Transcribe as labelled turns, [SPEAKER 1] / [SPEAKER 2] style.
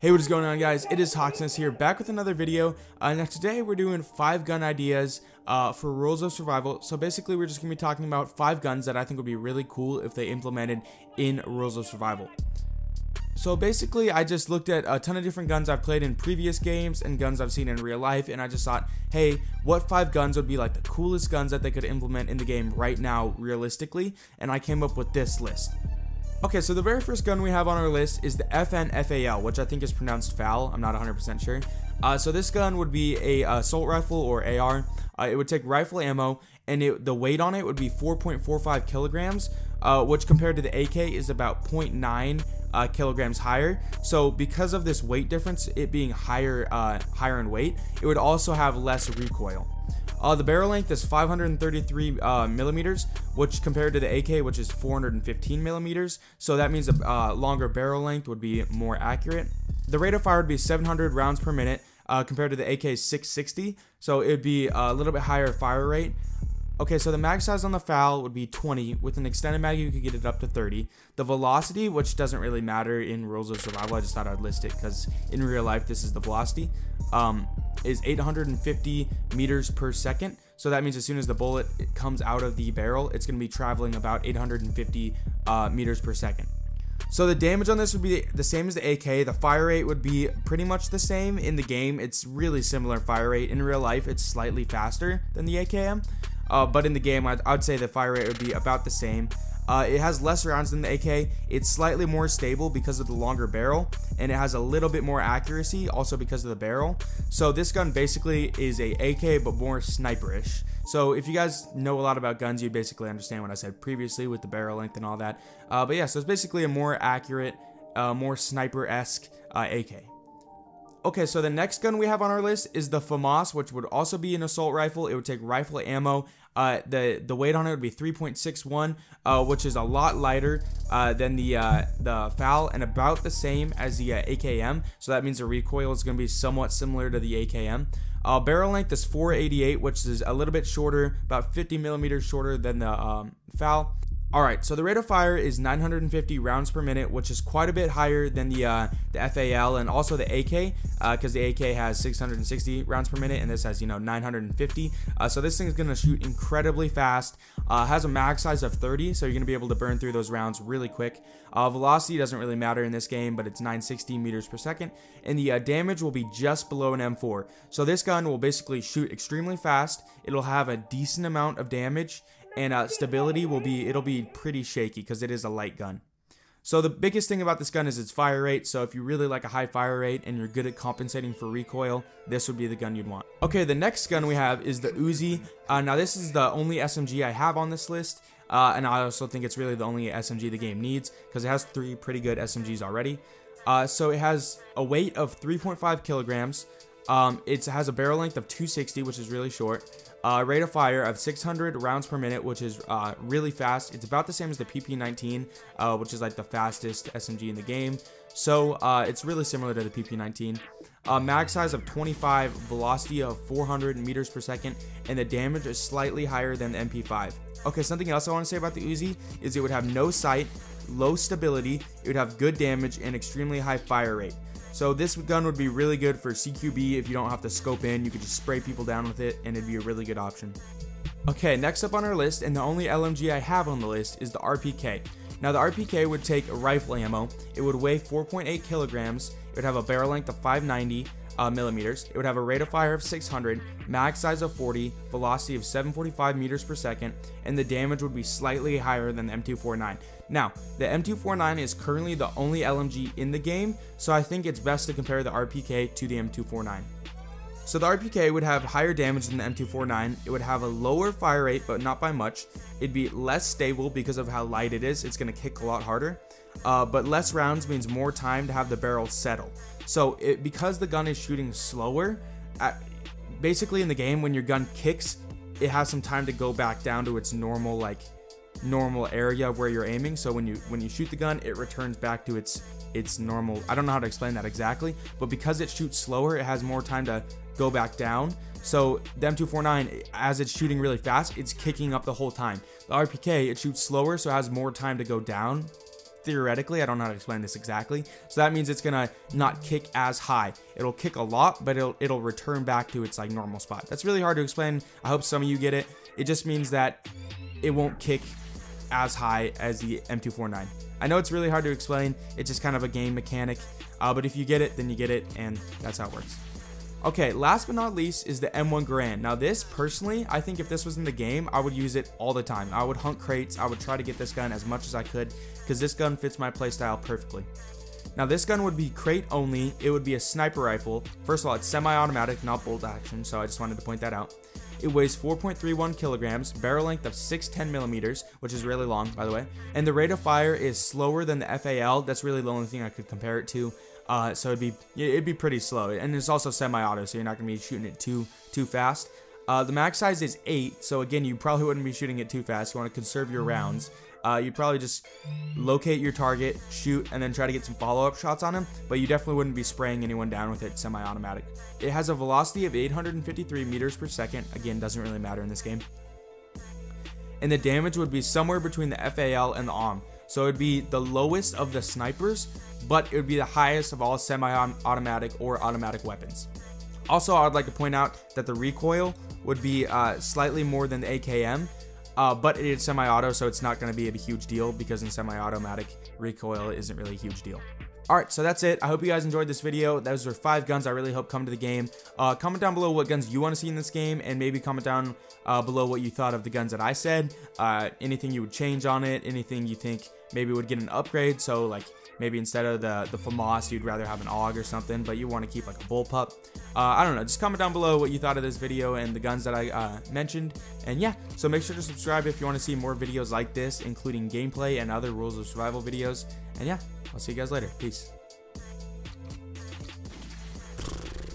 [SPEAKER 1] Hey, what is going on, guys? It is Toxinus here, back with another video. Now today we're doing 5 gun ideas for rules of survival. So basically we're just going to be talking about 5 guns that I think would be really cool if they implemented in rules of survival. So basically I just looked at a ton of different guns I've played in previous games and guns I've seen in real life, and I just thought, hey, what 5 guns would be like the coolest guns that they could implement in the game right now realistically, and I came up with this list. Okay, so the very first gun we have on our list is the FAL, which I think is pronounced FAL. I'm not 100% sure. So this gun would be a assault rifle or AR. It would take rifle ammo, and the weight on it would be 4.45 kilograms, which compared to the AK is about 0.9 kilograms higher. So because of this weight difference, it being higher in weight, it would also have less recoil. The barrel length is 533 millimeters, which compared to the AK, which is 415 millimeters. So that means a longer barrel length would be more accurate. The rate of fire would be 700 rounds per minute, compared to the AK's 660. So it would be a little bit higher fire rate. Okay, so the mag size on the FAL would be 20. With an extended mag, you could get it up to 30. The velocity, which doesn't really matter in rules of survival, I just thought I'd list it because in real life this is the velocity, is 850 meters per second. So that means as soon as the bullet comes out of the barrel, it's going to be traveling about 850 meters per second. So the damage on this would be the same as the AK. The fire rate would be pretty much the same in the game. It's really similar fire rate. In real life, it's slightly faster than the AKM. But in the game, I'd say the fire rate would be about the same. It has less rounds than the AK. It's slightly more stable because of the longer barrel, and it has a little bit more accuracy also because of the barrel. So this gun basically is a AK but more sniperish. So if you guys know a lot about guns, you basically understand what I said previously with the barrel length and all that. But yeah, so it's basically a more accurate, more sniper-esque AK. Okay, so the next gun we have on our list is the FAMAS, which would also be an assault rifle. It would take rifle ammo. The weight on it would be 3.61, which is a lot lighter than the FAL and about the same as the AKM. So that means the recoil is going to be somewhat similar to the AKM. Barrel length is 488, which is a little bit shorter, about 50 millimeters shorter than the FAL. Alright, so the rate of fire is 950 rounds per minute, which is quite a bit higher than the FAL and also the AK, because the AK has 660 rounds per minute and this has, 950. So this thing is going to shoot incredibly fast. Has a mag size of 30, so you're going to be able to burn through those rounds really quick. Velocity doesn't really matter in this game, but it's 960 meters per second, and the damage will be just below an M4. So this gun will basically shoot extremely fast. It'll have a decent amount of damage, and stability it'll be pretty shaky because it is a light gun. So the biggest thing about this gun is its fire rate. So if you really like a high fire rate and you're good at compensating for recoil, this would be the gun you'd want. Okay, the next gun we have is the Uzi. Now this is the only SMG I have on this list, and I also think it's really the only SMG the game needs because it has 3 pretty good SMGs already. So it has a weight of 3.5 kilograms. It has a barrel length of 260, which is really short. Rate of fire of 600 rounds per minute, which is really fast. It's about the same as the PP19, which is like the fastest SMG in the game. So it's really similar to the PP19. Mag size of 25, velocity of 400 meters per second, and the damage is slightly higher than the MP5. Okay, something else I want to say about the Uzi is it would have no sight, low stability, it would have good damage, and extremely high fire rate. So this gun would be really good for CQB. If you don't have to scope in, you could just spray people down with it and it'd be a really good option. Okay, next up on our list, and the only LMG I have on the list, is the RPK. Now the RPK would take rifle ammo. It would weigh 4.8 kilograms. It would have a barrel length of 590 millimeters. It would have a rate of fire of 600, mag size of 40, velocity of 745 meters per second, and the damage would be slightly higher than the M249. Now, the M249 is currently the only LMG in the game, so I think it's best to compare the RPK to the M249. So the RPK would have higher damage than the M249. It would have a lower fire rate, but not by much. It'd be less stable because of how light it is. It's going to kick a lot harder. But less rounds means more time to have the barrel settle. So because the gun is shooting slower, basically in the game, when your gun kicks, it has some time to go back down to its normal area where you're aiming. So when you shoot the gun, it returns back to its normal. I don't know how to explain that exactly, but because it shoots slower, it has more time to go back down. So the M249, as it's shooting really fast, it's kicking up the whole time. The RPK, it shoots slower, so it has more time to go down. theoretically. I don't know how to explain this exactly. So that means it's gonna not kick as high. It'll kick a lot, but it'll return back to its like normal spot. That's really hard to explain. I hope some of you get it. It just means that it won't kick as high as the M249. I know it's really hard to explain. It's just kind of a game mechanic, but if you get it, then you get it, and that's how it works. Okay, last but not least is the M1 Garand. Now this, personally, I think if this was in the game, I would use it all the time. I would hunt crates. I would try to get this gun as much as I could, because this gun fits my playstyle perfectly. Now this gun would be crate only. It would be a sniper rifle. First of all, it's semi-automatic, not bolt action, so I just wanted to point that out. It weighs 4.31 kilograms, barrel length of 610 millimeters, which is really long, by the way. And the rate of fire is slower than the FAL. That's really the only thing I could compare it to. So it'd be pretty slow, and it's also semi-auto, so you're not gonna be shooting it too fast. The max size is 8, so again, you probably wouldn't be shooting it too fast. You want to conserve your rounds. You'd probably just locate your target, shoot, and then try to get some follow-up shots on him, but you definitely wouldn't be spraying anyone down with it semi-automatic. It has a velocity of 853 meters per second. Again, doesn't really matter in this game. And the damage would be somewhere between the FAL and the AUM. So it would be the lowest of the snipers, but it would be the highest of all semi-automatic or automatic weapons. Also, I would like to point out that the recoil would be slightly more than the AKM, but it is semi-auto, so it's not going to be a huge deal, because in semi-automatic, recoil isn't really a huge deal. Alright, so that's it. I hope you guys enjoyed this video. Those are 5 guns I really hope come to the game. Comment down below what guns you want to see in this game, and maybe comment down below what you thought of the guns that I said. Anything you would change on it, anything you think maybe would get an upgrade. So like maybe instead of the FAMAS, you'd rather have an AUG or something, but you want to keep like a bullpup. I don't know, just comment down below what you thought of this video and the guns that I mentioned. And yeah, so make sure to subscribe if you want to see more videos like this, including gameplay and other Rules of Survival videos. And yeah, I'll see you guys later. Peace.